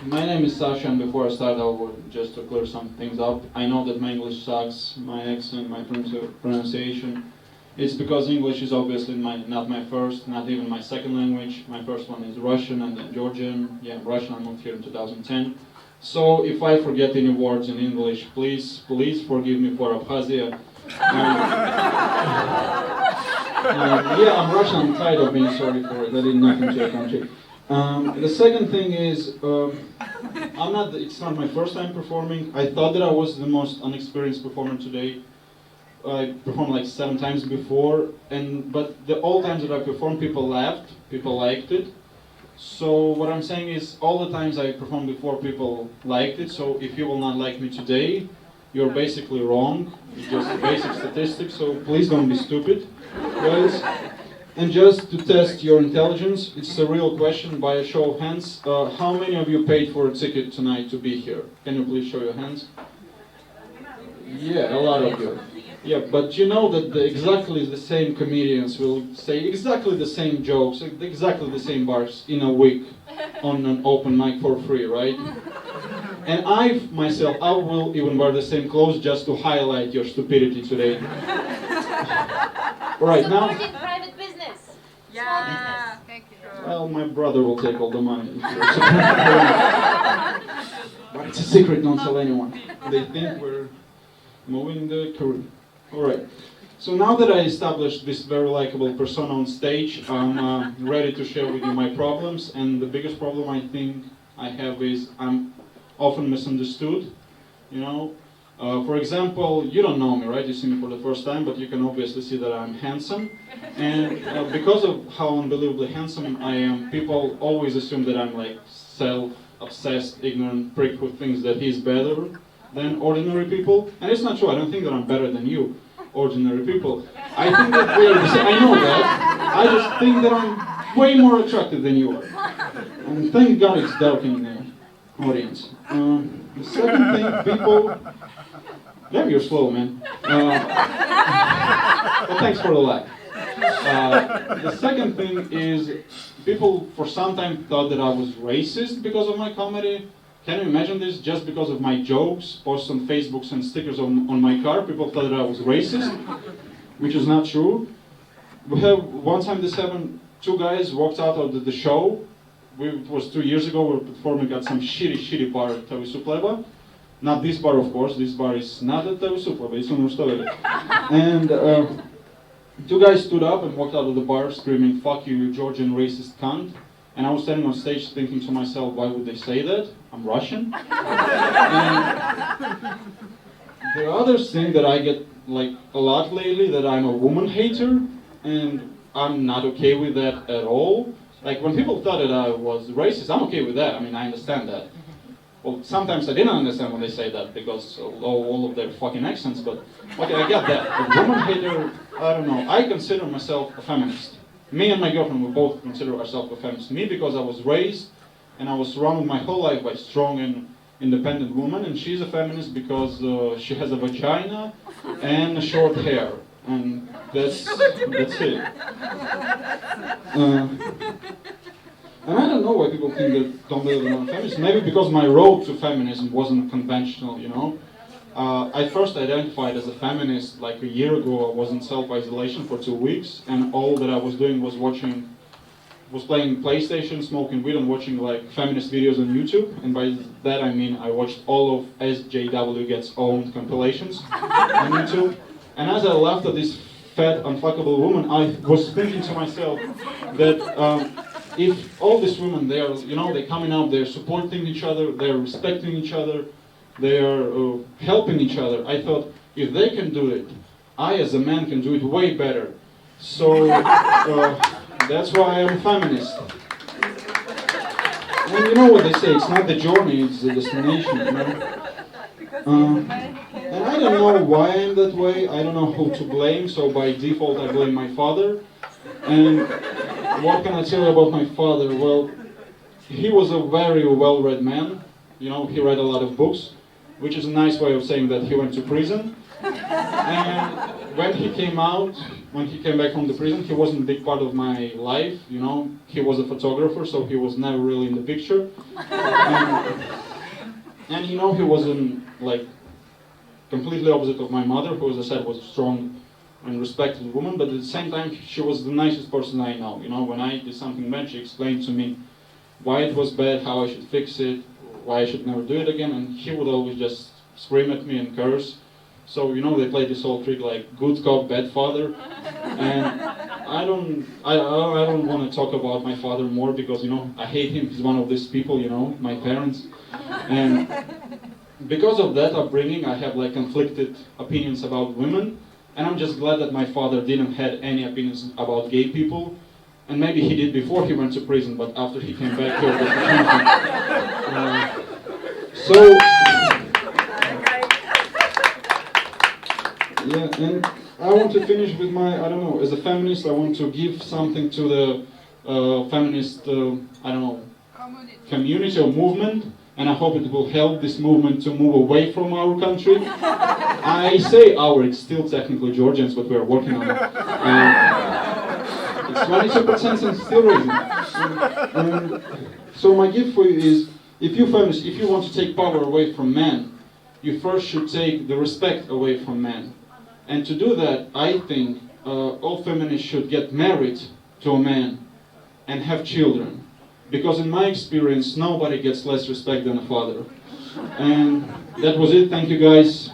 My name is Sasha, and before I start, just to clear some things up. I know that my English sucks, my accent, my pronunciation. It's because English is obviously not my first, not even my second language. My first one is Russian and then Georgian. Yeah, Russian, I moved here in 2010. So if I forget any words in English, please forgive me for Abkhazia. Yeah, I'm Russian, I'm tired of being sorry for it. I did nothing to the country. The second thing is, it's not my first time performing. I thought that I was the most unexperienced performer today. I performed like 7 times before, but all times that I performed, people laughed, people liked it. So what I'm saying is, all the times I performed before, people liked it. So if you will not like me today, you're basically wrong. It's just basic statistics, so please don't be stupid, guys. And just to test your intelligence, it's a real question by a show of hands. How many of you paid for a ticket tonight to be here? Can you please show your hands? Yeah, a lot of you. Yeah, but you know that exactly the same comedians will say exactly the same jokes, exactly the same bars in a week on an open mic for free, right? And I will even wear the same clothes just to highlight your stupidity today. Right now. Private business. Yeah. Thank you. Well, my brother will take all the money. But it's a secret, don't tell anyone. They think we're moving the career. Alright, so now that I established this very likable persona on stage, I'm ready to share with you my problems, and the biggest problem I think I have is I'm often misunderstood, you know. For example, you don't know me, right? You see me for the first time, but you can obviously see that I'm handsome. And because of how unbelievably handsome I am, people always assume that I'm like self-obsessed, ignorant prick who thinks that he's better than ordinary people. And it's not true. I don't think that I'm better than you, ordinary people. I think that we're the same. I know that. I just think that I'm way more attractive than you are. And thank God it's dark in the audience. The second thing, people... Damn, you're slow, man. But thanks for the like. The second thing is, people for some time thought that I was racist because of my comedy. Can you imagine this? Just because of my jokes, posts on Facebook and stickers on my car, people thought that I was racist, which is not true. One time this happened, 2 guys walked out of the show. It was 2 years ago, we were performing at some shitty bar at Tavisupleba. Not this bar, of course. This bar is not at Tavisupleba, it's on Rustaveli. And 2 guys stood up and walked out of the bar screaming, "Fuck you, you Georgian racist cunt." And I was standing on stage thinking to myself, why would they say that? I'm Russian. And the other thing that I get like a lot lately, that I'm a woman hater, and I'm not okay with that at all. Like when people thought that I was racist, I'm okay with that. I mean, I understand that. Well, sometimes I didn't understand when they say that because all of their fucking accents, but okay, I get that. A woman hater, I don't know. I consider myself a feminist. Me and my girlfriend, we both consider ourselves a feminist. Me because I was raised and I was surrounded my whole life by strong and independent women, and she's a feminist because she has a vagina and short hair, and that's it. And I don't know why people think that don't believe that I'm a feminist. Maybe because my road to feminism wasn't conventional, you know. I first identified as a feminist like a year ago. I was in self-isolation for 2 weeks, and all that I was doing was playing PlayStation, smoking weed, and watching like feminist videos on YouTube. And by that I mean I watched all of SJW Gets Owned compilations on YouTube. And as I laughed at this fat, unfuckable woman, I was thinking to myself that if all these women, they're coming out, they're supporting each other, they're respecting each other, they are helping each other. I thought, if they can do it, I as a man can do it way better. So that's why I'm a feminist. And you know what they say, it's not the journey, it's the destination, you know? And I don't know why I'm that way, I don't know who to blame, so by default I blame my father. And what can I tell you about my father? Well, he was a very well-read man. You know, he read a lot of books. which is a nice way of saying that he went to prison. And when he came out, when he came back from the prison, he wasn't a big part of my life, you know. He was a photographer, so he was never really in the picture. And you know, he wasn't like completely opposite of my mother, who, as I said, was a strong and respected woman, but at the same time, she was the nicest person I know. You know, when I did something bad, she explained to me why it was bad, how I should fix it, why I should never do it again, and he would always just scream at me and curse. So, you know, they played this whole trick like good cop, bad father. And I don't want to talk about my father more because, you know, I hate him. He's one of these people, you know, my parents. And because of that upbringing, I have like conflicted opinions about women. And I'm just glad that my father didn't have any opinions about gay people. And maybe he did before he went to prison, but after he came back here, yeah, and I want to finish with my, I don't know, as a feminist, I want to give something to the feminist, I don't know, community or movement, and I hope it will help this movement to move away from our country. I say our, it's still technically Georgians, but we're working on it. It's 22% and still raising. So my gift for you is, if you feminists, if you want to take power away from men, you first should take the respect away from men. And to do that, I think all feminists should get married to a man and have children. Because in my experience, nobody gets less respect than a father. And that was it. Thank you, guys.